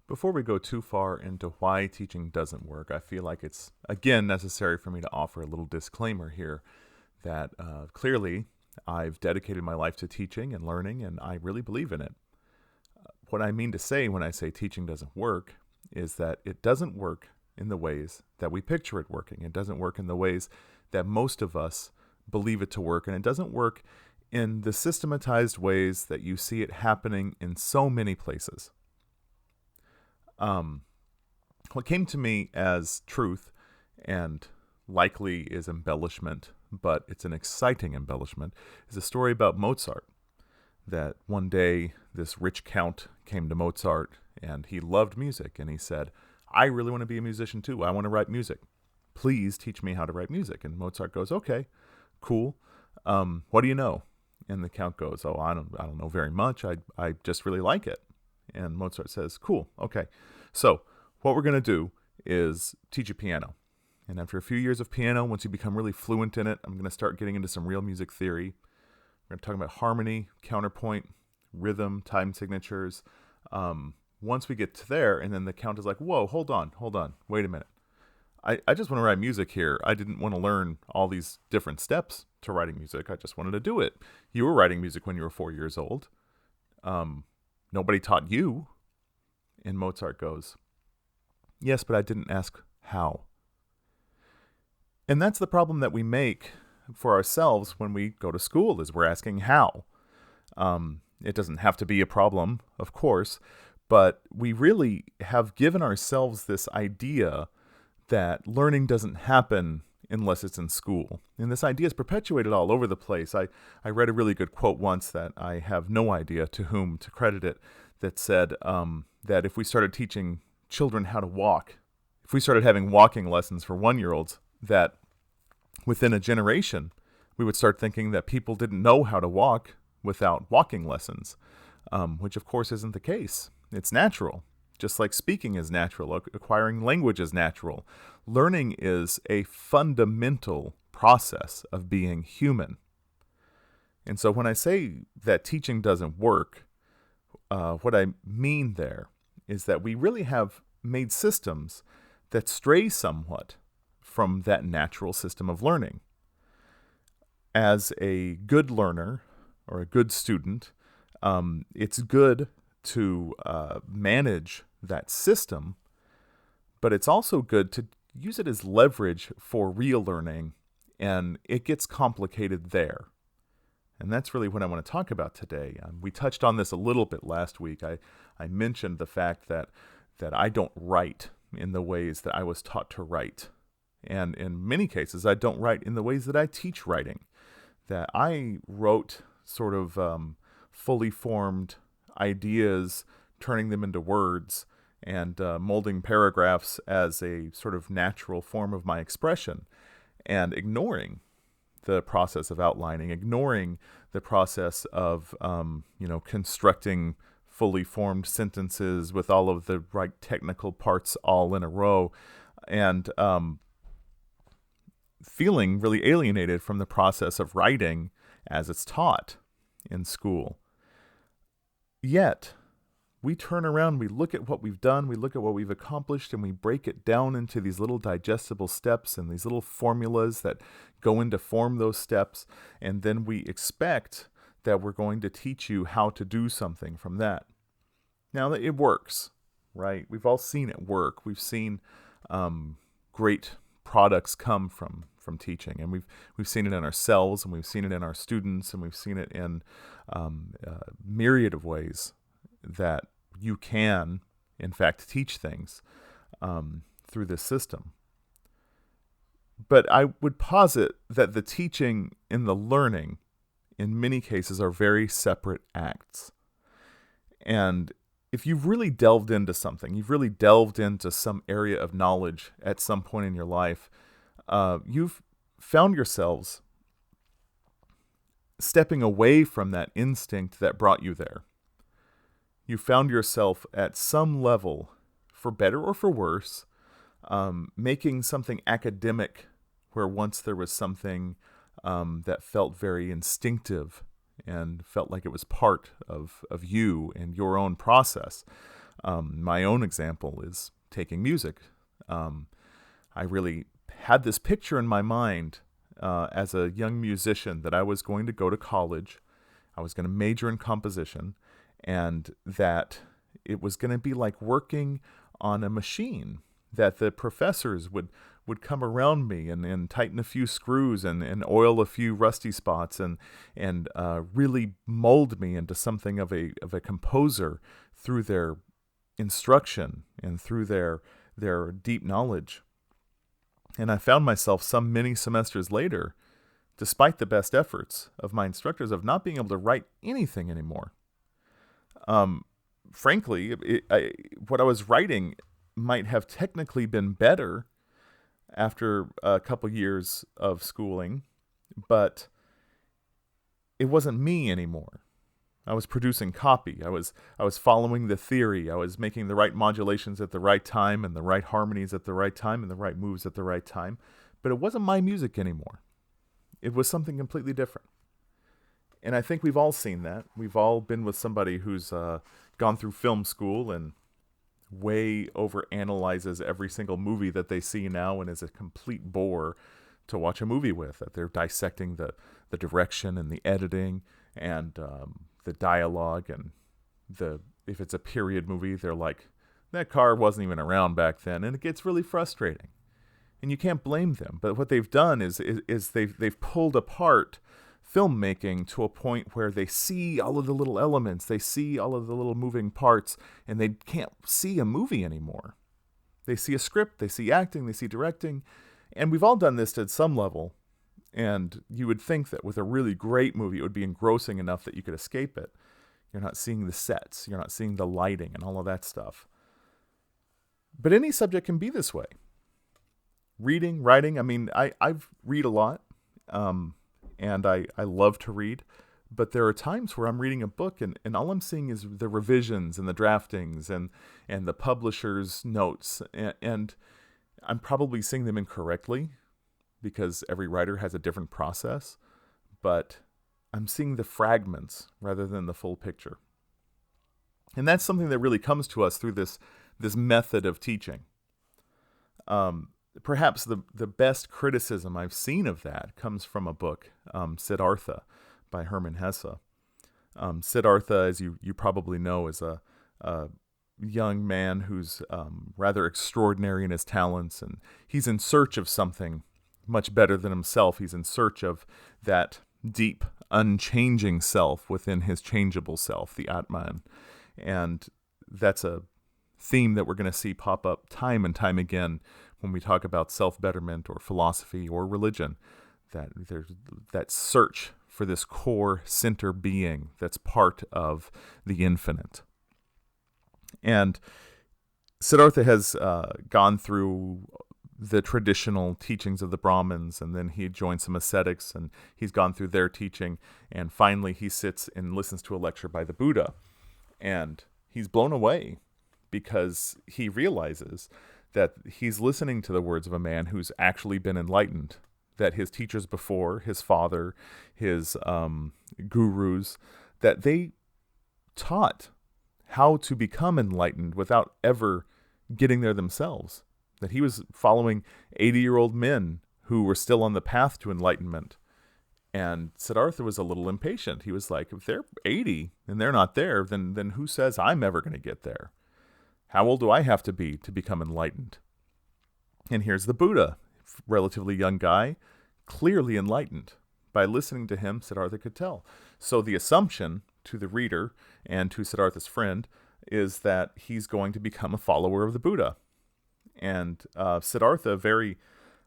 Before we go too far into why teaching doesn't work, I feel like it's, again, necessary for me to offer a little disclaimer here that clearly I've dedicated my life to teaching and learning, and I really believe in it. What I mean to say when I say teaching doesn't work is that it doesn't work in the ways that we picture it working. It doesn't work in the ways that most of us believe it to work, and it doesn't work in the systematized ways that you see it happening in so many places. Um, what came to me as truth, and likely is embellishment, but it's an exciting embellishment, is a story about Mozart. That one day this rich count came to Mozart and he loved music and he said, I really want to be a musician too. I want to write music. Please teach me how to write music. And Mozart goes, okay, cool. What do you know? And the count goes, oh, I don't know very much. I just really like it. And Mozart says, cool, okay. So what we're going to do is teach you piano. And after a few years of piano, once you become really fluent in it, I'm going to start getting into some real music theory. We're going to talk about harmony, counterpoint, rhythm, time signatures. Once we get to there, and then the count is like, whoa, hold on, wait a minute. I just want to write music here. I didn't want to learn all these different steps to writing music. I just wanted to do it. You were writing music when you were 4 years old. Nobody taught you. And Mozart goes, yes, but I didn't ask how. And that's the problem that we make for ourselves when we go to school, is we're asking how. It doesn't have to be a problem, of course, but we really have given ourselves this idea that learning doesn't happen unless it's in school. And this idea is perpetuated all over the place. I read a really good quote once that I have no idea to whom to credit it, that said that if we started teaching children how to walk, if we started having walking lessons for 1-year-olds, that within a generation, we would start thinking that people didn't know how to walk without walking lessons, which of course isn't the case. It's natural. Just like speaking is natural, acquiring language is natural. Learning is a fundamental process of being human. And so when I say that teaching doesn't work, what I mean there is that we really have made systems that stray somewhat from that natural system of learning. As a good learner or a good student, it's good to manage that system, but it's also good to use it as leverage for real learning, and it gets complicated there. And that's really what I want to talk about today. We touched on this a little bit last week. I mentioned the fact that I don't write in the ways that I was taught to write. And in many cases, I don't write in the ways that I teach writing. That I wrote sort of fully formed ideas, turning them into words, and molding paragraphs as a sort of natural form of my expression, and ignoring the process of outlining, ignoring the process of constructing fully formed sentences with all of the right technical parts all in a row, and feeling really alienated from the process of writing as it's taught in school. Yet, we turn around, we look at what we've done, we look at what we've accomplished, and we break it down into these little digestible steps and these little formulas that go in to form those steps, and then we expect that we're going to teach you how to do something from that. Now, it works, right? We've all seen it work. We've seen great products come from teaching, and we've seen it in ourselves, and we've seen it in our students, and we've seen it in myriad of ways that you can, in fact, teach things through this system. But I would posit that the teaching and the learning, in many cases, are very separate acts. And if you've really delved into something, you've really delved into some area of knowledge at some point in your life, you've found yourselves stepping away from that instinct that brought you there. You found yourself at some level, for better or for worse, making something academic where once there was something that felt very instinctive and felt like it was part of you and your own process. My own example is taking music. I really had this picture in my mind as a young musician that I was going to go to college, I was going to major in composition, and that it was going to be like working on a machine, that the professors would come around me and tighten a few screws and oil a few rusty spots and really mold me into something of a composer through their instruction and through their deep knowledge. And I found myself some many semesters later, despite the best efforts of my instructors, of not being able to write anything anymore. Frankly, what I was writing might have technically been better after a couple years of schooling, but it wasn't me anymore. I was producing copy. I was following the theory. I was making the right modulations at the right time and the right harmonies at the right time and the right moves at the right time. But it wasn't my music anymore. It was something completely different. And I think we've all seen that. We've all been with somebody who's gone through film school and way overanalyzes every single movie that they see now and is a complete bore to watch a movie with. That they're dissecting the direction and the editing and the dialogue, and if it's a period movie, they're like, that car wasn't even around back then, and it gets really frustrating. And you can't blame them. But what they've done is they've pulled apart filmmaking to a point where they see all of the little elements, they see all of the little moving parts, and they can't see a movie anymore. They see a script, they see acting, they see directing, and we've all done this at some level. And you would think that with a really great movie, it would be engrossing enough that you could escape it. You're not seeing the sets, you're not seeing the lighting and all of that stuff. But any subject can be this way. Reading, writing, I mean, I read a lot, and I love to read, but there are times where I'm reading a book and all I'm seeing is the revisions and the draftings and the publisher's notes, and I'm probably seeing them incorrectly, because every writer has a different process, but I'm seeing the fragments rather than the full picture. And that's something that really comes to us through this method of teaching. Perhaps the best criticism I've seen of that comes from a book, Siddhartha, by Hermann Hesse. Siddhartha, as you probably know, is a young man who's rather extraordinary in his talents, and he's in search of something much better than himself. He's in search of that deep, unchanging self within his changeable self, the Atman. And that's a theme that we're going to see pop up time and time again when we talk about self-betterment or philosophy or religion, that there's that search for this core center being that's part of the infinite. And Siddhartha has gone through the traditional teachings of the Brahmins, and then he joined some ascetics, and he's gone through their teaching, and finally he sits and listens to a lecture by the Buddha, and he's blown away because he realizes that he's listening to the words of a man who's actually been enlightened, that his teachers before, his father, his gurus, that they taught how to become enlightened without ever getting there themselves. That he was following 80-year-old men who were still on the path to enlightenment. And Siddhartha was a little impatient. He was like, if they're 80 and they're not there, then who says I'm ever going to get there? How old do I have to be to become enlightened? And here's the Buddha, relatively young guy, clearly enlightened. By listening to him, Siddhartha could tell. So the assumption to the reader and to Siddhartha's friend is that he's going to become a follower of the Buddha. And Siddhartha very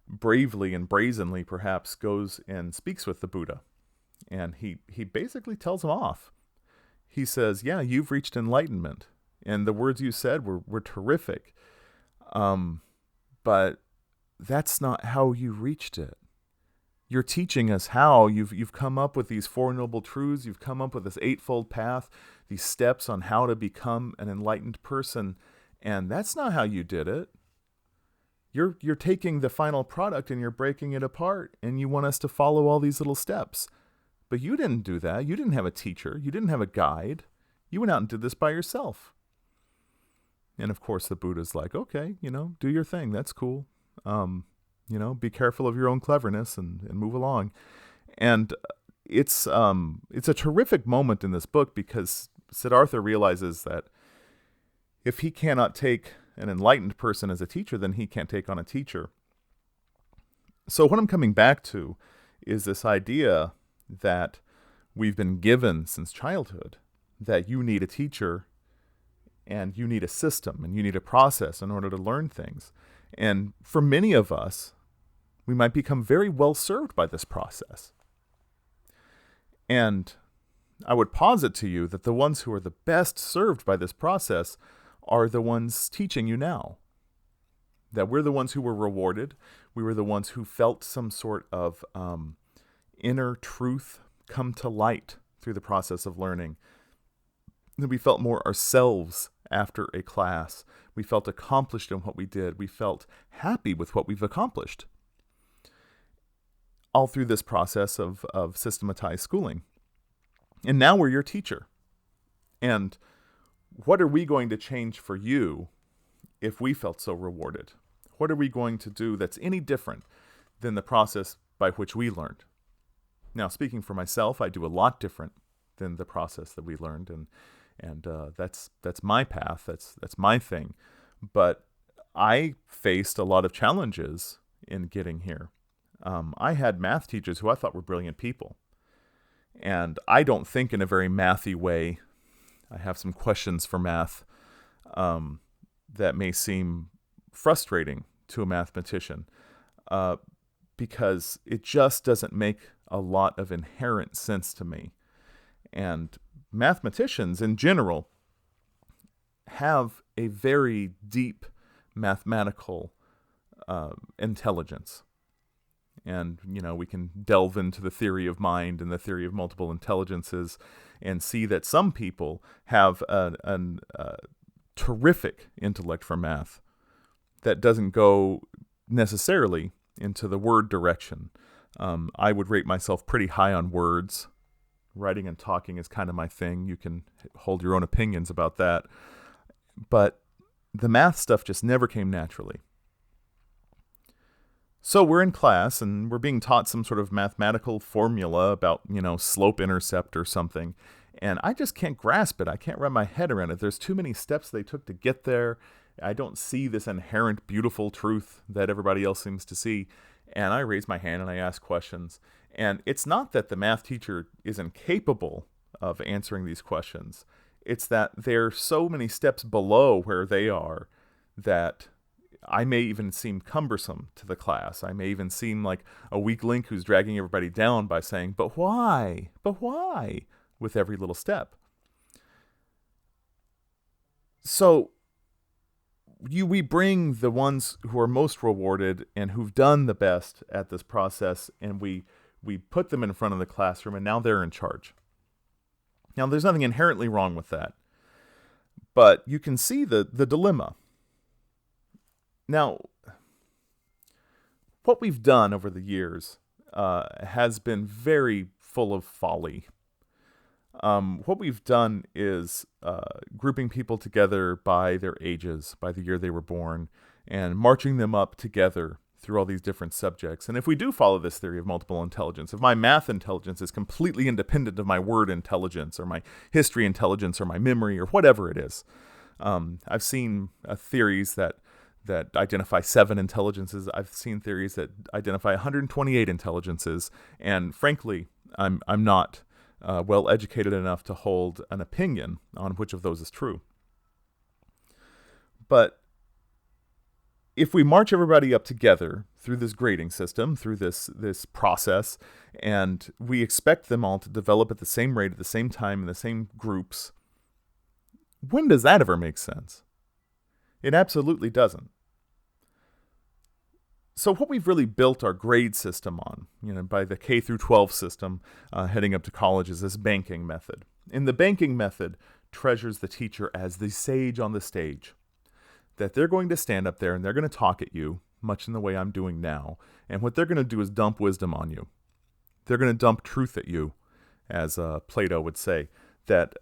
bravely and brazenly perhaps goes and speaks with the Buddha. And he basically tells him off. He says, yeah, you've reached enlightenment. And the words you said were terrific. But that's not how you reached it. You're teaching us how. You've come up with these Four Noble Truths. You've come up with this eightfold path, these steps on how to become an enlightened person. And that's not how you did it. You're taking the final product and you're breaking it apart, and you want us to follow all these little steps. But you didn't do that. You didn't have a teacher. You didn't have a guide. You went out and did this by yourself. And of course, the Buddha's like, okay, do your thing. That's cool. Be careful of your own cleverness and move along. And it's a terrific moment in this book because Siddhartha realizes that if he cannot take an enlightened person as a teacher, then he can't take on a teacher. So what I'm coming back to is this idea that we've been given since childhood, that you need a teacher and you need a system and you need a process in order to learn things. And for many of us, we might become very well served by this process. And I would posit to you that the ones who are the best served by this process are the ones teaching you now. That we're the ones who were rewarded. We were the ones who felt some sort of inner truth come to light through the process of learning. That we felt more ourselves after a class. We felt accomplished in what we did. We felt happy with what we've accomplished. All through this process of systematized schooling. And now we're your teacher. And what are we going to change for you if we felt so rewarded? What are we going to do that's any different than the process by which we learned? Now, speaking for myself, I do a lot different than the process that we learned, and that's my path. That's my thing. But I faced a lot of challenges in getting here. I had math teachers who I thought were brilliant people, and I don't think in a very mathy way. I have some questions for math that may seem frustrating to a mathematician because it just doesn't make a lot of inherent sense to me. And mathematicians in general have a very deep mathematical intelligence. And, we can delve into the theory of mind and the theory of multiple intelligences and see that some people have a terrific intellect for math that doesn't go necessarily into the word direction. I would rate myself pretty high on words. Writing and talking is kind of my thing. You can hold your own opinions about that. But the math stuff just never came naturally. So we're in class and we're being taught some sort of mathematical formula about, slope-intercept or something. And I just can't grasp it. I can't wrap my head around it. There's too many steps they took to get there. I don't see this inherent beautiful truth that everybody else seems to see. And I raise my hand and I ask questions. And it's not that the math teacher is incapable of answering these questions. It's that they're so many steps below where they are that I may even seem cumbersome to the class. I may even seem like a weak link who's dragging everybody down by saying, but why? But why? With every little step. So we bring the ones who are most rewarded and who've done the best at this process, and we put them in front of the classroom, and now they're in charge. Now, there's nothing inherently wrong with that, but you can see the dilemma. Now, what we've done over the years has been very full of folly. What we've done is grouping people together by their ages, by the year they were born, and marching them up together through all these different subjects. And if we do follow this theory of multiple intelligence, if my math intelligence is completely independent of my word intelligence or my history intelligence or my memory or whatever it is, I've seen theories that identify 7 intelligences. I've seen theories that identify 128 intelligences. And frankly, I'm not well educated enough to hold an opinion on which of those is true. But if we march everybody up together through this grading system, through this process, and we expect them all to develop at the same rate, at the same time, in the same groups, when does that ever make sense? It absolutely doesn't. So what we've really built our grade system on, by the K through 12 system heading up to college, is this banking method. And the banking method treasures the teacher as the sage on the stage. That they're going to stand up there and they're going to talk at you, much in the way I'm doing now. And what they're going to do is dump wisdom on you. They're going to dump truth at you, as Plato would say. That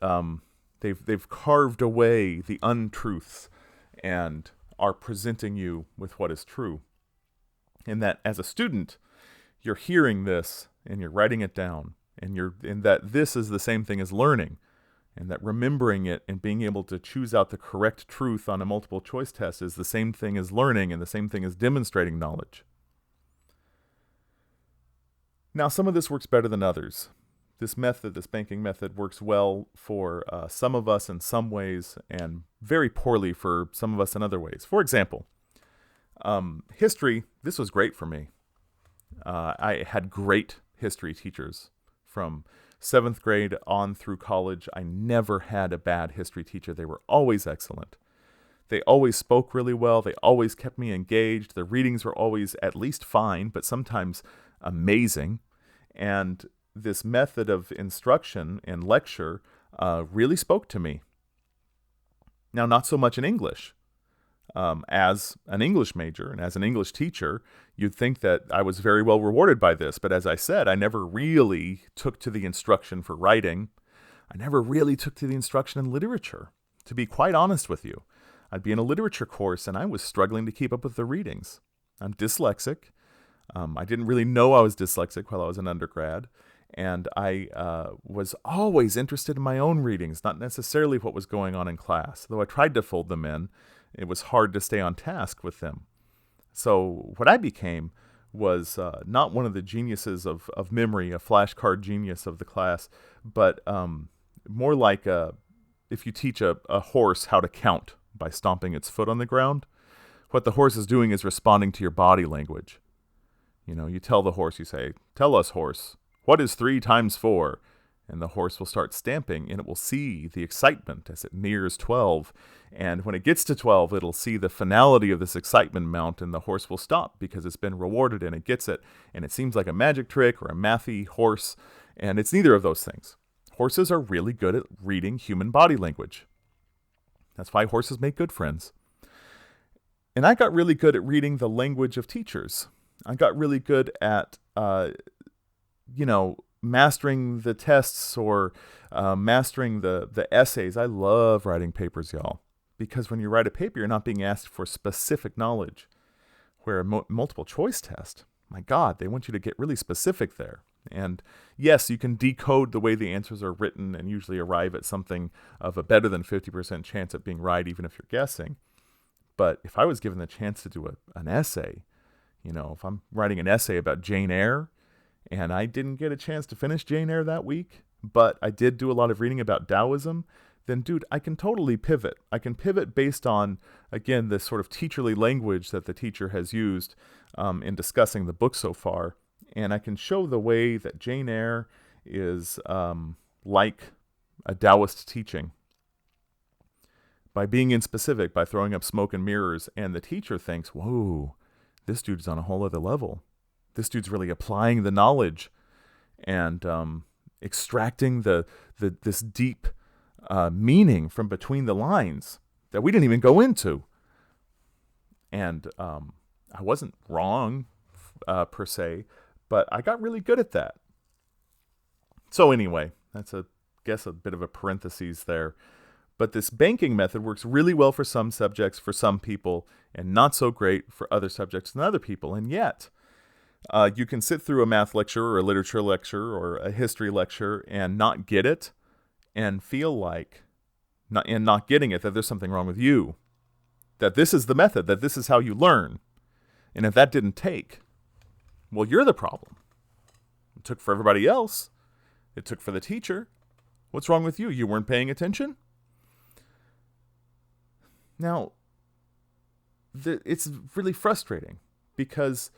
they've carved away the untruths and are presenting you with what is true. And that as a student, you're hearing this and you're writing it down, and that this is the same thing as learning, and that remembering it and being able to choose out the correct truth on a multiple choice test is the same thing as learning and the same thing as demonstrating knowledge. Now, some of this works better than others. This banking method, works well for some of us in some ways and very poorly for some of us in other ways. For example, history, this was great for me. I had great history teachers from 7th grade on through college. I never had a bad history teacher. They were always excellent. They always spoke really well. They always kept me engaged. The readings were always at least fine, but sometimes amazing. And this method of instruction and lecture really spoke to me. Now, not so much in English. As an English major and as an English teacher, you'd think that I was very well rewarded by this. But as I said, I never really took to the instruction for writing. I never really took to the instruction in literature, to be quite honest with you. I'd be in a literature course and I was struggling to keep up with the readings. I'm dyslexic. I didn't really know I was dyslexic while I was an undergrad. And I was always interested in my own readings, not necessarily what was going on in class. Though I tried to fold them in, it was hard to stay on task with them. So what I became was not one of the geniuses of memory, a flashcard genius of the class, but more like if you teach a horse how to count by stomping its foot on the ground, what the horse is doing is responding to your body language. You know, you tell the horse, you say, "Tell us, horse, what is 3 times 4? And the horse will start stamping, and it will see the excitement as it nears 12. And when it gets to 12, it'll see the finality of this excitement mount, and the horse will stop because it's been rewarded and it gets it. And it seems like a magic trick or a mathy horse, and it's neither of those things. Horses are really good at reading human body language. That's why horses make good friends. And I got really good at reading the language of teachers. I got really good at, mastering the tests or mastering the essays. I love writing papers, y'all, because when you write a paper, you're not being asked for specific knowledge. Where a multiple choice test, my God, they want you to get really specific there. And yes, you can decode the way the answers are written and usually arrive at something of a better than 50% chance of being right, even if you're guessing. But if I was given the chance to do an essay, if I'm writing an essay about Jane Eyre, and I didn't get a chance to finish Jane Eyre that week, but I did do a lot of reading about Taoism, then, dude, I can totally pivot. I can pivot based on, again, this sort of teacherly language that the teacher has used in discussing the book so far. And I can show the way that Jane Eyre is like a Taoist teaching. By being inspecific, by throwing up smoke and mirrors, and the teacher thinks, whoa, this dude's on a whole other level. This dude's really applying the knowledge and extracting this deep meaning from between the lines that we didn't even go into. And I wasn't wrong per se, but I got really good at that. So anyway, that's a bit of a parenthesis there. But this banking method works really well for some subjects, for some people, and not so great for other subjects and other people. And yet, you can sit through a math lecture or a literature lecture or a history lecture and not get it and feel like, not getting it, that there's something wrong with you. That this is the method, that this is how you learn. And if that didn't take, well, you're the problem. It took for everybody else. It took for the teacher. What's wrong with you? You weren't paying attention? Now, it's really frustrating because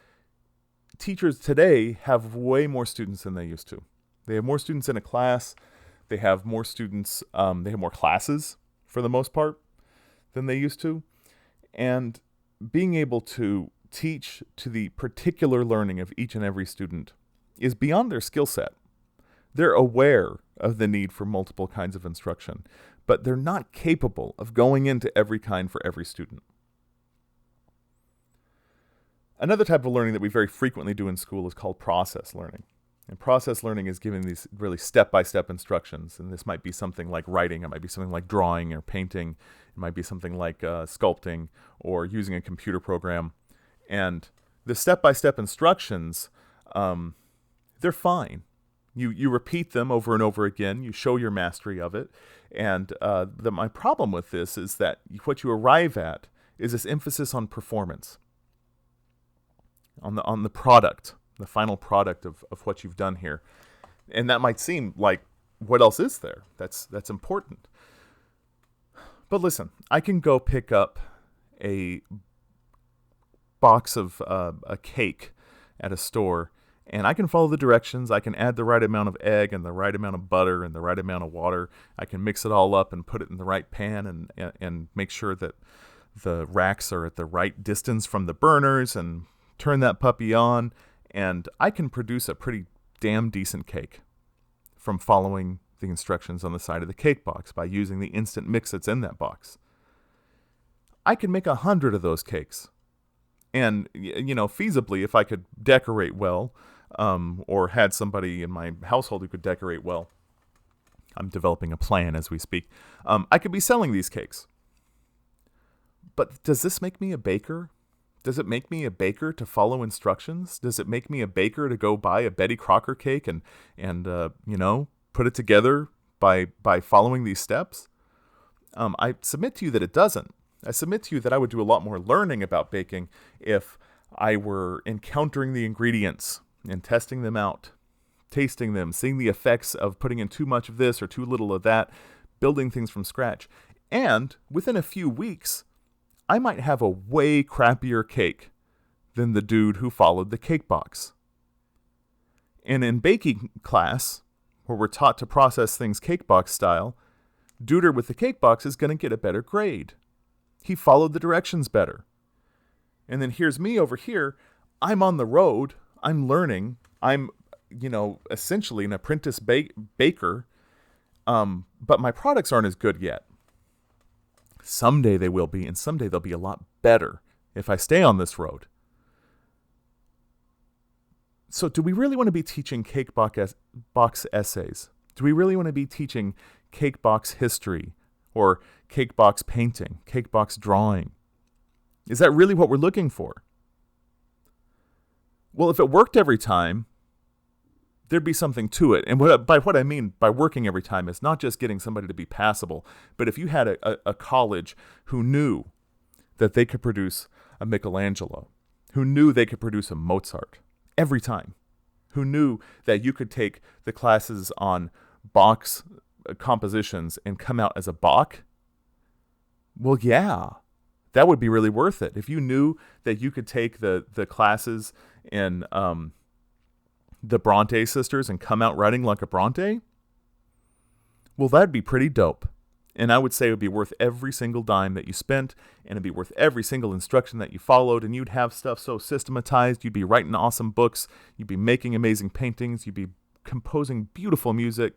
teachers today have way more students than they used to. They have more students in a class. They have more students. They have more classes for the most part than they used to. And being able to teach to the particular learning of each and every student is beyond their skill set. They're aware of the need for multiple kinds of instruction, but they're not capable of going into every kind for every student. Another type of learning that we very frequently do in school is called process learning. And process learning is giving these really step-by-step instructions. And this might be something like writing. It might be something like drawing or painting. It might be something like sculpting or using a computer program. And the step-by-step instructions, they're fine. You repeat them over and over again. You show your mastery of it. And my problem with this is that what you arrive at is this emphasis on performance, on the product, the final product of what you've done here. And that might seem like, what else is there that's important? But listen, I can go pick up a box of a cake at a store, and I can follow the directions. I can add the right amount of egg and the right amount of butter and the right amount of water. I can mix it all up and put it in the right pan and make sure that the racks are at the right distance from the burners and turn that puppy on. And I can produce a pretty damn decent cake from following the instructions on the side of the cake box by using the instant mix that's in that box. I can make 100 of those cakes. And, feasibly, if I could decorate well, or had somebody in my household who could decorate well, I'm developing a plan as we speak, I could be selling these cakes. But does this make me a baker? Does it make me a baker to follow instructions? Does it make me a baker to go buy a Betty Crocker cake and put it together by following these steps? I submit to you that it doesn't. I submit to you that I would do a lot more learning about baking if I were encountering the ingredients and testing them out, tasting them, seeing the effects of putting in too much of this or too little of that, building things from scratch. And within a few weeks, I might have a way crappier cake than the dude who followed the cake box. And in baking class, where we're taught to process things cake box style, duder with the cake box is going to get a better grade. He followed the directions better. And then here's me over here. I'm on the road. I'm learning. I'm, essentially an apprentice baker. But my products aren't as good yet. Someday they will be, and someday they'll be a lot better if I stay on this road. So do we really want to be teaching cake box essays? Do we really want to be teaching cake box history or cake box painting, cake box drawing? Is that really what we're looking for? Well, if it worked every time, there'd be something to it. And by what I mean by working every time is not just getting somebody to be passable, but if you had a college who knew that they could produce a Michelangelo, who knew they could produce a Mozart every time, who knew that you could take the classes on box compositions and come out as a Bach, well, yeah, that would be really worth it. If you knew that you could take the classes in the Bronte sisters and come out writing like a Bronte, well, that'd be pretty dope. And I would say it would be worth every single dime that you spent, and it'd be worth every single instruction that you followed, and you'd have stuff so systematized, you'd be writing awesome books, you'd be making amazing paintings, you'd be composing beautiful music.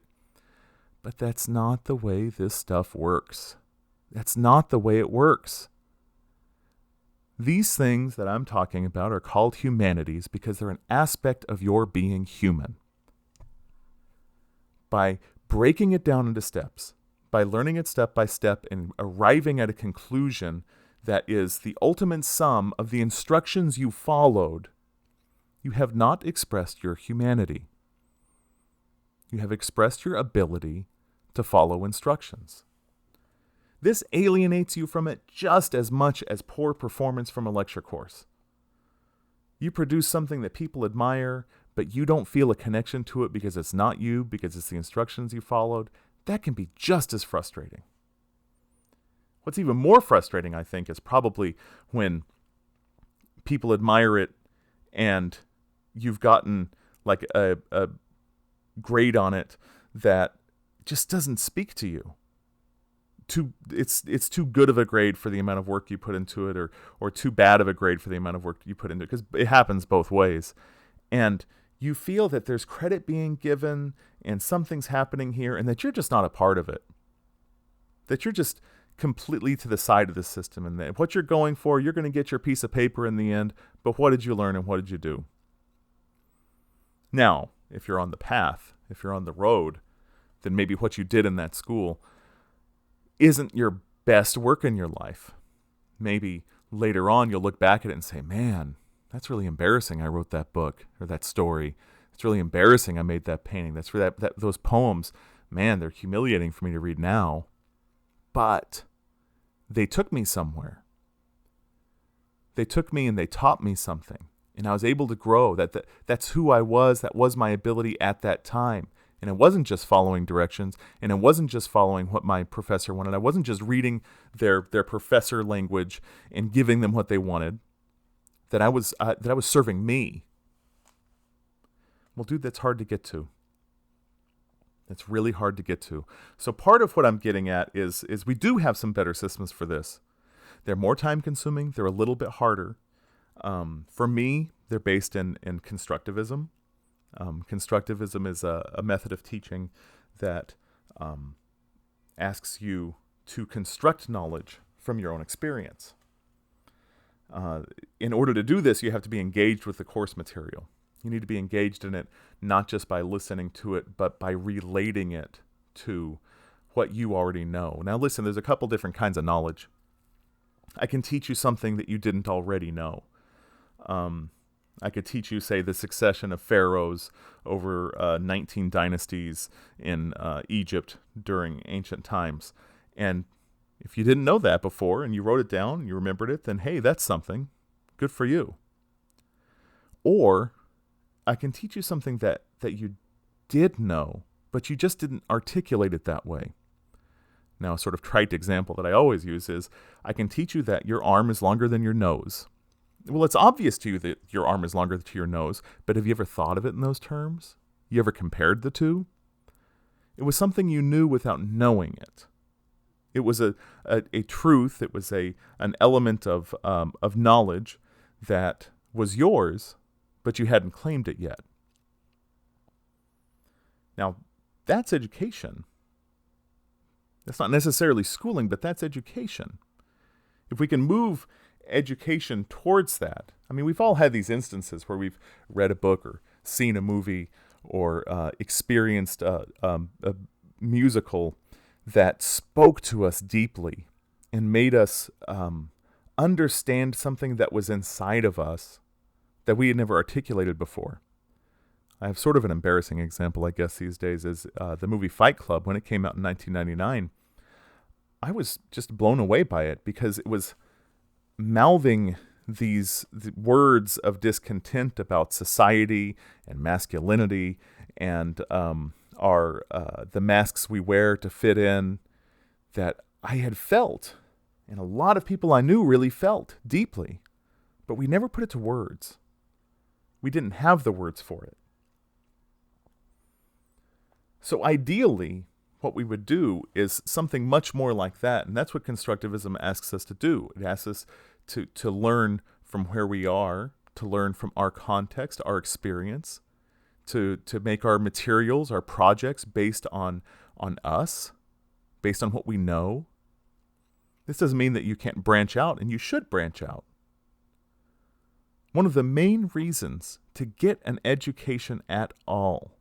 But that's not the way this stuff works. That's not the way it works. These things that I'm talking about are called humanities because they're an aspect of your being human. By breaking it down into steps, by learning it step by step and arriving at a conclusion that is the ultimate sum of the instructions you followed, you have not expressed your humanity. You have expressed your ability to follow instructions. This alienates you from it just as much as poor performance from a lecture course. You produce something that people admire, but you don't feel a connection to it because it's not you, because it's the instructions you followed. That can be just as frustrating. What's even more frustrating, I think, is probably when people admire it and you've gotten like a grade on it that just doesn't speak to you. It's too good of a grade for the amount of work you put into it, or too bad of a grade for the amount of work you put into it, because it happens both ways. And you feel that there's credit being given and something's happening here, and that you're just not a part of it. That you're just completely to the side of the system, and that what you're going for, you're going to get your piece of paper in the end, but what did you learn and what did you do? Now, if you're on the path, if you're on the road, then maybe what you did in that school isn't your best work in your life. Maybe later on you'll look back at it and say, man, that's really embarrassing I wrote that book or that story. It's really embarrassing I made that painting. That's for those poems, man, they're humiliating for me to read now. But they took me somewhere. They took me and they taught me something. And I was able to grow. That's who I was. That was my ability at that time. And it wasn't just following directions, and it wasn't just following what my professor wanted. I wasn't just reading their professor language and giving them what they wanted. That I was serving me. Well, dude, that's hard to get to. That's really hard to get to. So part of what I'm getting at is we do have some better systems for this. They're more time consuming. They're a little bit harder. For me, they're based in constructivism. Constructivism is a method of teaching that asks you to construct knowledge from your own experience. In order to do this, you have to be engaged with the course material. You need to be engaged in it not just by listening to it, but by relating it to what you already know. Now listen, there's a couple different kinds of knowledge. I can teach you something that you didn't already know. I could teach you, say, the succession of pharaohs over 19 dynasties in Egypt during ancient times. And if you didn't know that before and you wrote it down, you remembered it, then hey, that's something. Good for you. Or I can teach you something that you did know, but you just didn't articulate it that way. Now, a sort of trite example that I always use is, I can teach you that your arm is longer than your nose. Well, it's obvious to you that your arm is longer to your nose, but have you ever thought of it in those terms? You ever compared the two? It was something you knew without knowing it. It was a truth. It was an element of knowledge that was yours, but you hadn't claimed it yet. Now, that's education. That's not necessarily schooling, but that's education. If we can move education towards that, I mean, we've all had these instances where we've read a book or seen a movie or experienced a musical that spoke to us deeply and made us understand something that was inside of us that we had never articulated before. I have sort of an embarrassing example, I guess, these days, is the movie Fight Club. When it came out in 1999, I was just blown away by it because it was mouthing these words of discontent about society and masculinity and the masks we wear to fit in, that I had felt, and a lot of people I knew really felt deeply, but we never put it to words. We didn't have the words for it. So ideally, what we would do is something much more like that, and that's what constructivism asks us to do. It asks us to learn from where we are, to learn from our context, our experience, to make our materials, our projects based on us, based on what we know. This doesn't mean that you can't branch out, and you should branch out. One of the main reasons to get an education at all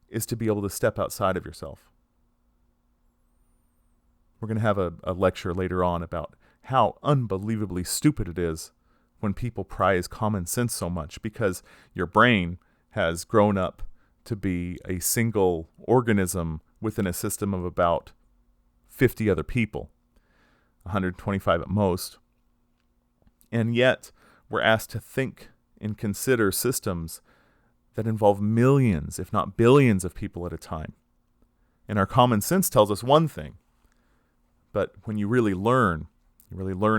is to be able to step outside of yourself. We're going to have a lecture later on about how unbelievably stupid it is when people prize common sense so much, because your brain has grown up to be a single organism within a system of about 50 other people, 125 at most. And yet, we're asked to think and consider systems that involve millions, if not billions, of people at a time. And our common sense tells us one thing. But when you really learn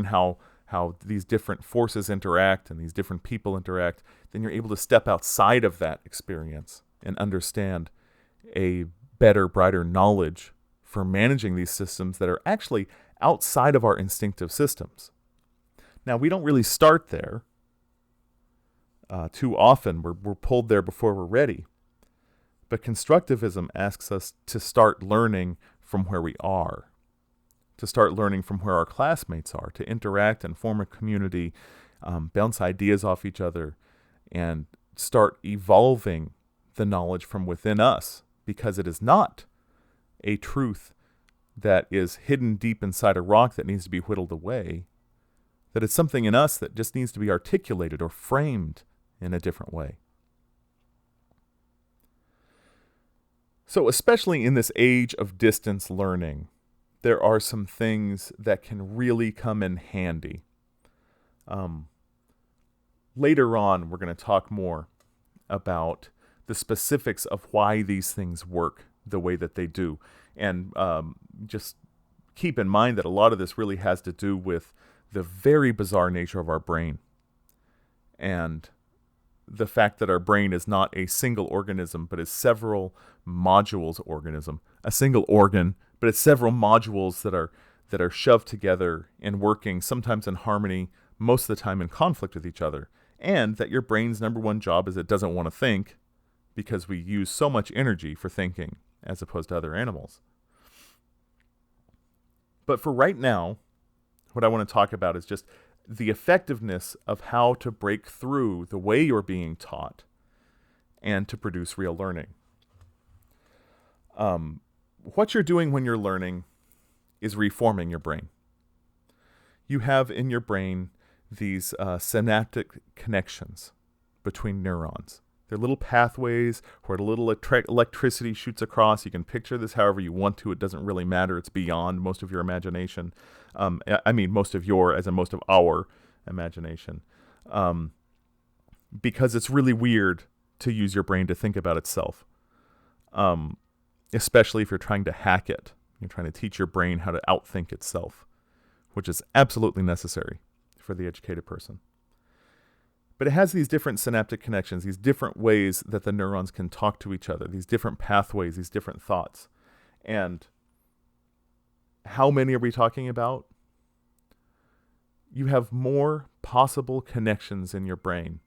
how these different forces interact and these different people interact, then you're able to step outside of that experience and understand a better, brighter knowledge for managing these systems that are actually outside of our instinctive systems. Now, we don't really start there. Too often, we're pulled there before we're ready. But constructivism asks us to start learning from where we are, to start learning from where our classmates are, to interact and form a community, bounce ideas off each other, and start evolving the knowledge from within us, because it is not a truth that is hidden deep inside a rock that needs to be whittled away, that it's something in us that just needs to be articulated or framed in a different way. So especially in this age of distance learning, there are some things that can really come in handy. Later on, we're going to talk more about the specifics of why these things work the way that they do. And just keep in mind that a lot of this really has to do with the very bizarre nature of our brain. And the fact that our brain is not a single organism, but is several modules organism. A single organ, but it's several modules that are shoved together and working, sometimes in harmony, most of the time in conflict with each other. And that your brain's number one job is it doesn't want to think, because we use so much energy for thinking as opposed to other animals. But for right now, what I want to talk about is just the effectiveness of how to break through the way you're being taught and to produce real learning. What you're doing when you're learning is reforming your brain. You have in your brain these synaptic connections between neurons. They're little pathways where a little electricity shoots across. You can picture this however you want to. It doesn't really matter. It's beyond most of your imagination. Most of your, as in most of our imagination. Because it's really weird to use your brain to think about itself. Especially if you're trying to hack it. You're trying to teach your brain how to outthink itself, which is absolutely necessary for the educated person. But it has these different synaptic connections, these different ways that the neurons can talk to each other, these different pathways, these different thoughts. And how many are we talking about? You have more possible connections in your brain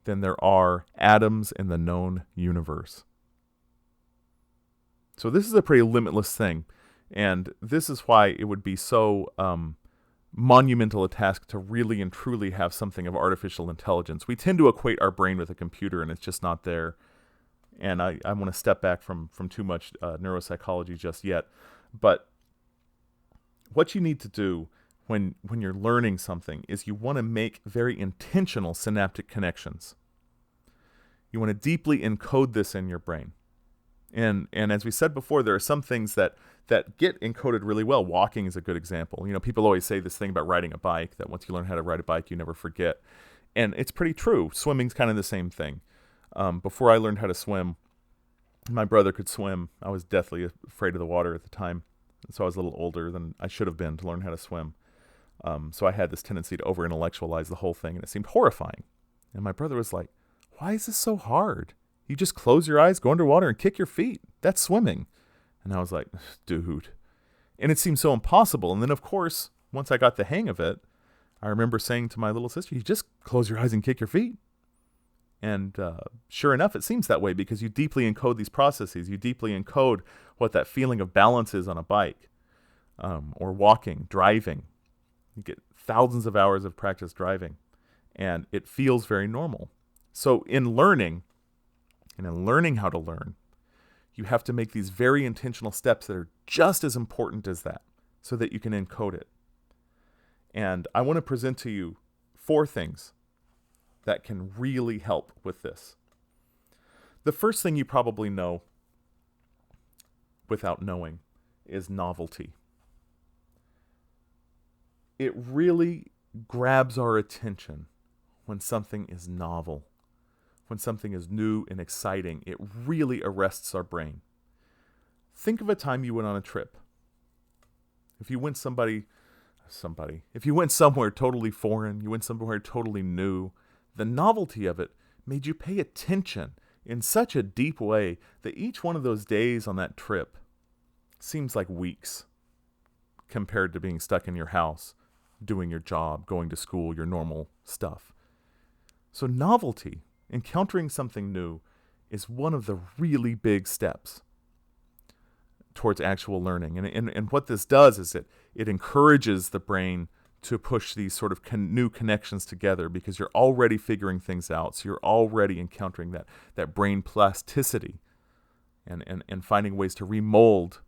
than there are atoms in the known universe. So this is a pretty limitless thing. And this is why it would be so monumental a task to really and truly have something of artificial intelligence. We tend to equate our brain with a computer, and it's just not there. And I want to step back from too much neuropsychology just yet. But what you need to do when you're learning something is you want to make very intentional synaptic connections. You want to deeply encode this in your brain. And as we said before, there are some things that get encoded really well. Walking is a good example. People always say this thing about riding a bike, that once you learn how to ride a bike, you never forget. And it's pretty true. Swimming's kind of the same thing. Before I learned how to swim, my brother could swim. I was deathly afraid of the water at the time. So I was a little older than I should have been to learn how to swim. So I had this tendency to over-intellectualize the whole thing, and it seemed horrifying. And my brother was like, "Why is this so hard? You just close your eyes, go underwater, and kick your feet. That's swimming." And I was like, "Dude." And it seemed so impossible. And then, of course, once I got the hang of it, I remember saying to my little sister, "You just close your eyes and kick your feet." And sure enough, it seems that way because you deeply encode these processes. You deeply encode what that feeling of balance is on a bike or walking, driving. You get thousands of hours of practice driving, and it feels very normal. So in learning, and in learning how to learn, you have to make these very intentional steps that are just as important as that so that you can encode it. And I want to present to you 4 things that can really help with this. The first thing you probably know without knowing is novelty. It really grabs our attention when something is novel. When something is new and exciting, it really arrests our brain. Think of a time you went on a trip. If you went if you went somewhere totally foreign, you went somewhere totally new, the novelty of it made you pay attention in such a deep way that each one of those days on that trip seems like weeks compared to being stuck in your house, doing your job, going to school, your normal stuff. So novelty, encountering something new, is one of the really big steps towards actual learning. And what this does is it encourages the brain to push these sort of new connections together, because you're already figuring things out. So you're already encountering that brain plasticity and finding ways to remold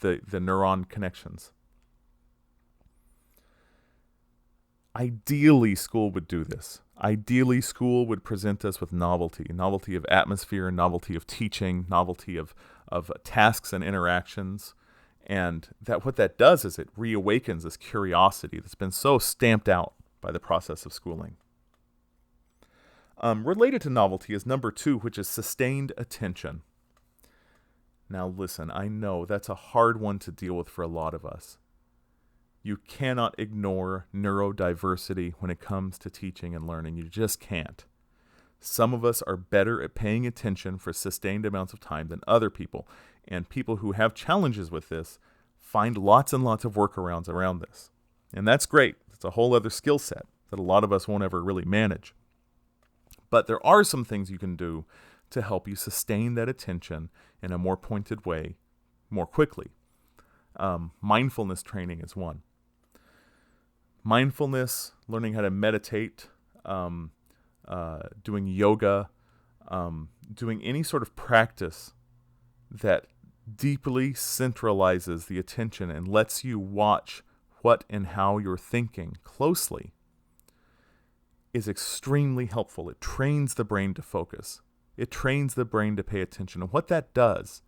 the neuron connections. Ideally, school would do this. Ideally, school would present us with novelty of atmosphere, novelty of teaching, novelty of tasks and interactions. And what that does is it reawakens this curiosity that's been so stamped out by the process of schooling. Related to novelty is number 2, which is sustained attention. Now listen, I know that's a hard one to deal with for a lot of us. You cannot ignore neurodiversity when it comes to teaching and learning. You just can't. Some of us are better at paying attention for sustained amounts of time than other people. And people who have challenges with this find lots and lots of workarounds around this. And that's great. It's a whole other skill set that a lot of us won't ever really manage. But there are some things you can do to help you sustain that attention in a more pointed way more quickly. Mindfulness training is one. Mindfulness, learning how to meditate, doing yoga, doing any sort of practice that deeply centralizes the attention and lets you watch what and how you're thinking closely is extremely helpful. It trains the brain to focus. It trains the brain to pay attention. And what that does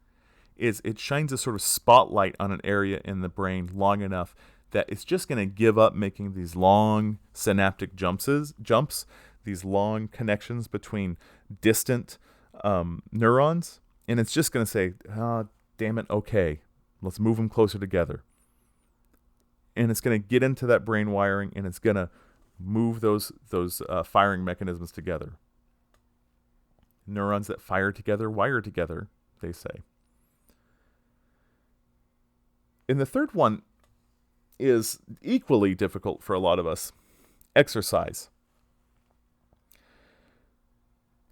is it shines a sort of spotlight on an area in the brain long enough that it's just going to give up making these long synaptic jumps, these long connections between distant neurons, and it's just going to say, damn it, okay, let's move them closer together. And it's going to get into that brain wiring, and it's going to move those firing mechanisms together. Neurons that fire together, wire together, they say. And the third one is equally difficult for a lot of us. Exercise.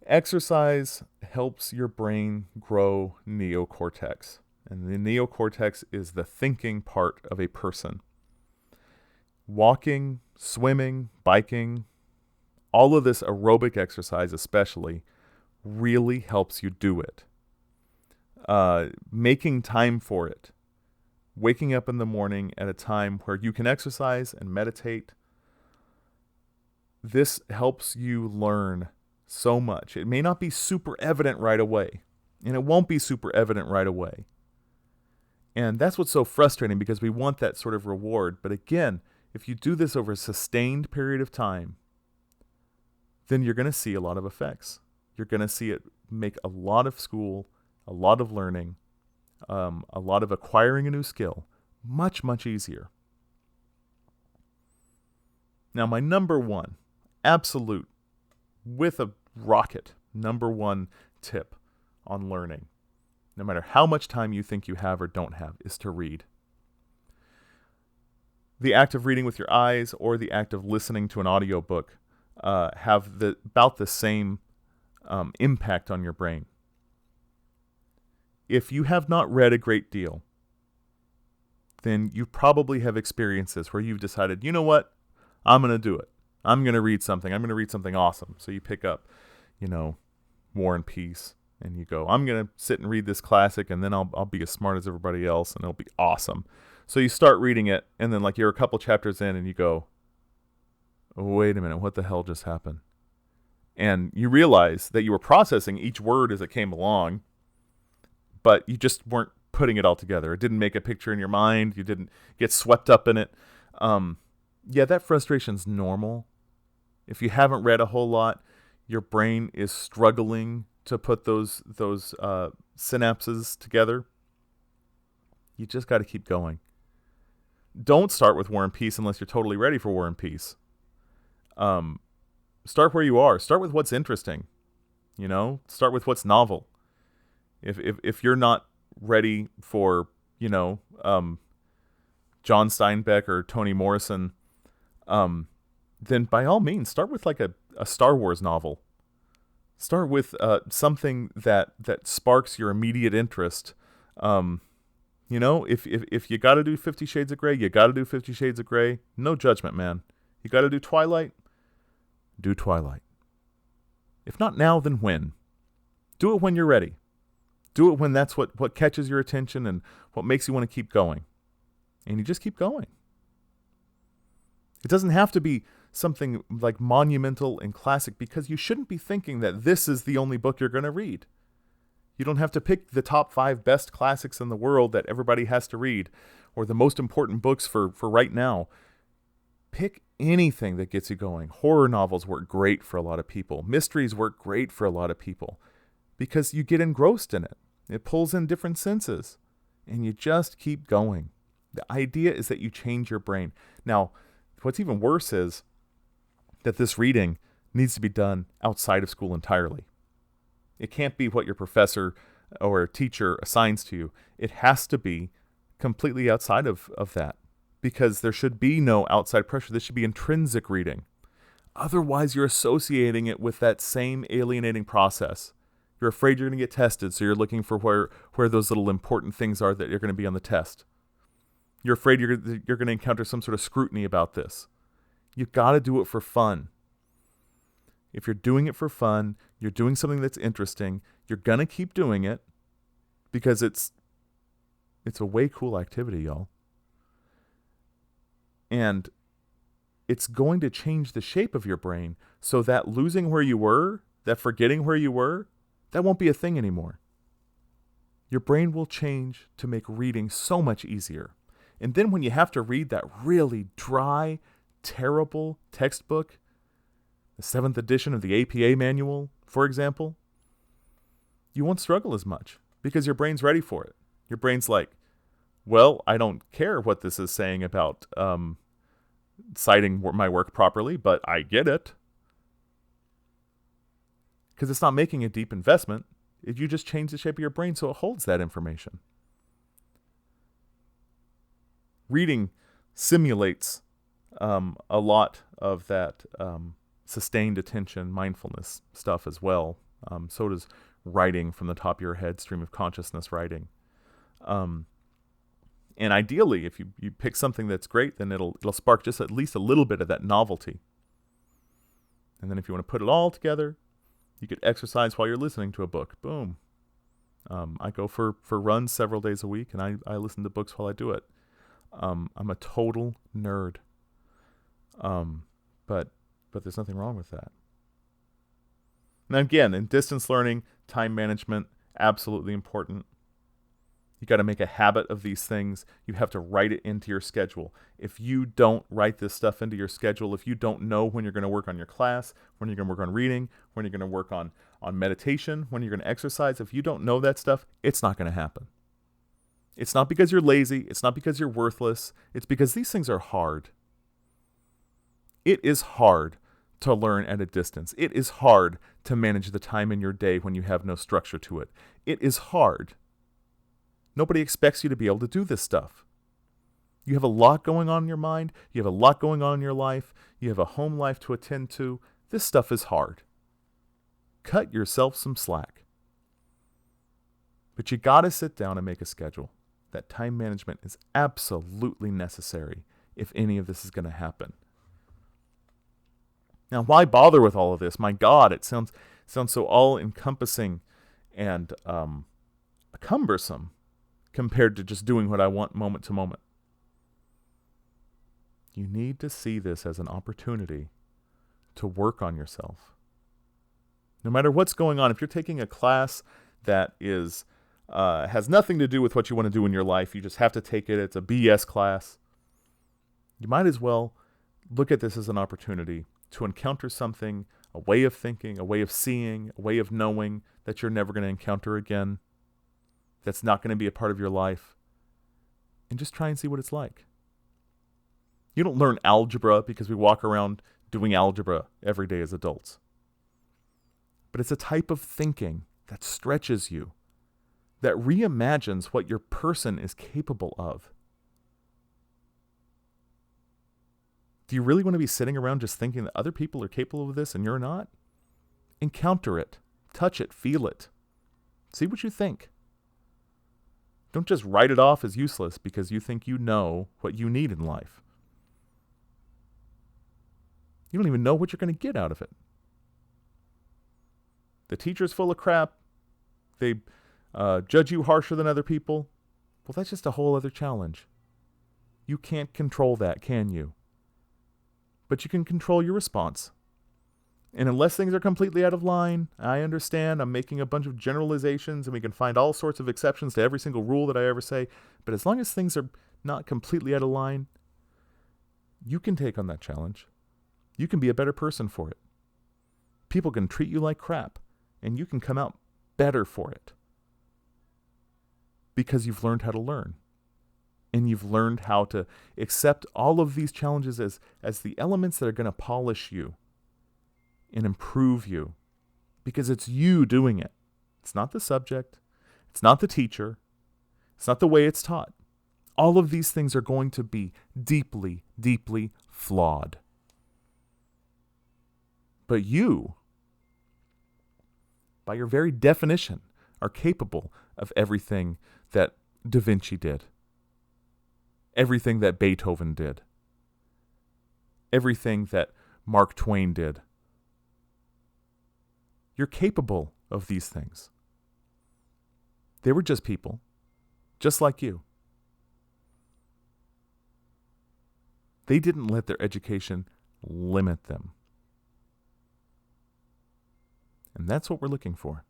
Exercise helps your brain grow neocortex. And the neocortex is the thinking part of a person. Walking, swimming, biking, all of this aerobic exercise especially really helps you do it. Making time for it. Waking up in the morning at a time where you can exercise and meditate. This helps you learn so much. It may not be super evident right away, and it won't be super evident right away. And that's what's so frustrating, because we want that sort of reward. But again, if you do this over a sustained period of time, then you're going to see a lot of effects. You're going to see it make a lot of school, a lot of learning, a lot of acquiring a new skill much, much easier. Now, my number one, absolute, with a rocket, number one tip on learning, no matter how much time you think you have or don't have, is to read. The act of reading with your eyes or the act of listening to an audiobook have about the same impact on your brain. If you have not read a great deal, then you probably have experiences where you've decided, you know what, I'm going to do it. I'm going to read something. I'm going to read something awesome. So you pick up, War and Peace, and you go, I'm going to sit and read this classic, and then I'll be as smart as everybody else, and it'll be awesome. So you start reading it, and then you're a couple chapters in, and you go, wait a minute, what the hell just happened? And you realize that you were processing each word as it came along, but you just weren't putting it all together. It didn't make a picture in your mind. You didn't get swept up in it. That frustration's normal. If you haven't read a whole lot, your brain is struggling to put those synapses together. You just got to keep going. Don't start with War and Peace unless you're totally ready for War and Peace. Start where you are. Start with what's interesting. Start with what's novel. If you're not ready for, John Steinbeck or Toni Morrison, then by all means, start with a Star Wars novel. Start with something that sparks your immediate interest. You know, if you got to do 50 Shades of Grey, you got to do 50 Shades of Grey. No judgment, man. You got to do Twilight? Do Twilight. If not now, then when? Do it when you're ready. Do it when that's what catches your attention and what makes you want to keep going. And you just keep going. It doesn't have to be something like monumental and classic, because you shouldn't be thinking that this is the only book you're going to read. You don't have to pick the top 5 best classics in the world that everybody has to read, or the most important books for right now. Pick anything that gets you going. Horror novels work great for a lot of people. Mysteries work great for a lot of people, because you get engrossed in it. It pulls in different senses, and you just keep going. The idea is that you change your brain. Now, what's even worse is that this reading needs to be done outside of school entirely. It can't be what your professor or teacher assigns to you. It has to be completely outside of that, because there should be no outside pressure. This should be intrinsic reading. Otherwise, you're associating it with that same alienating process. You're afraid you're going to get tested, so you're looking for where those little important things are that you're going to be on the test. You're afraid you're going to encounter some sort of scrutiny about this. You've got to do it for fun. If you're doing it for fun, you're doing something that's interesting, you're going to keep doing it because it's a way cool activity, y'all. And it's going to change the shape of your brain so that losing where you were, that forgetting where you were, that won't be a thing anymore. Your brain will change to make reading so much easier. And then when you have to read that really dry, terrible textbook, the 7th edition of the APA manual, for example, you won't struggle as much because your brain's ready for it. Your brain's like, well, I don't care what this is saying about citing my work properly, but I get it. Because it's not making a deep investment. You just change the shape of your brain so it holds that information. Reading simulates a lot of that sustained attention, mindfulness stuff as well. So does writing from the top of your head, stream of consciousness writing. And ideally, if you pick something that's great, then it'll spark just at least a little bit of that novelty. And then if you want to put it all together, you could exercise while you're listening to a book. Boom. I go for runs several days a week, and I listen to books while I do it. I'm a total nerd. But there's nothing wrong with that. Now again, in distance learning, time management, absolutely important. You got to make a habit of these things. You have to write it into your schedule. If you don't write this stuff into your schedule, if you don't know when you're going to work on your class, when you're going to work on reading, when you're going to work on meditation, when you're going to exercise, if you don't know that stuff, it's not going to happen. It's not because you're lazy. It's not because you're worthless. It's because these things are hard. It is hard to learn at a distance. It is hard to manage the time in your day when you have no structure to it. It is hard. Nobody expects you to be able to do this stuff. You have a lot going on in your mind. You have a lot going on in your life. You have a home life to attend to. This stuff is hard. Cut yourself some slack. But you got to sit down and make a schedule. That time management is absolutely necessary if any of this is going to happen. Now, why bother with all of this? My God, it sounds so all-encompassing and cumbersome compared to just doing what I want moment to moment. You need to see this as an opportunity to work on yourself. No matter what's going on, if you're taking a class that is has nothing to do with what you want to do in your life, you just have to take it, it's a BS class, you might as well look at this as an opportunity to encounter something, a way of thinking, a way of seeing, a way of knowing that you're never going to encounter again, that's not going to be a part of your life, and just try and see what it's like. You don't learn algebra because we walk around doing algebra every day as adults. But it's a type of thinking that stretches you, that reimagines what your person is capable of. Do you really want to be sitting around just thinking that other people are capable of this and you're not? Encounter it, touch it, feel it. See what you think. Don't just write it off as useless because you think you know what you need in life. You don't even know what you're going to get out of it. The teacher's full of crap. They judge you harsher than other people. Well, that's just a whole other challenge. You can't control that, can you? But you can control your response. And unless things are completely out of line, I understand I'm making a bunch of generalizations and we can find all sorts of exceptions to every single rule that I ever say. But as long as things are not completely out of line, you can take on that challenge. You can be a better person for it. People can treat you like crap, and you can come out better for it. Because you've learned how to learn. And you've learned how to accept all of these challenges as the elements that are going to polish you and improve you. Because it's you doing it. It's not the subject. It's not the teacher. It's not the way it's taught. All of these things are going to be deeply, deeply flawed. But you, by your very definition, are capable of everything that Da Vinci did. Everything that Beethoven did. Everything that Mark Twain did. You're capable of these things. They were just people, just like you. They didn't let their education limit them. And that's what we're looking for.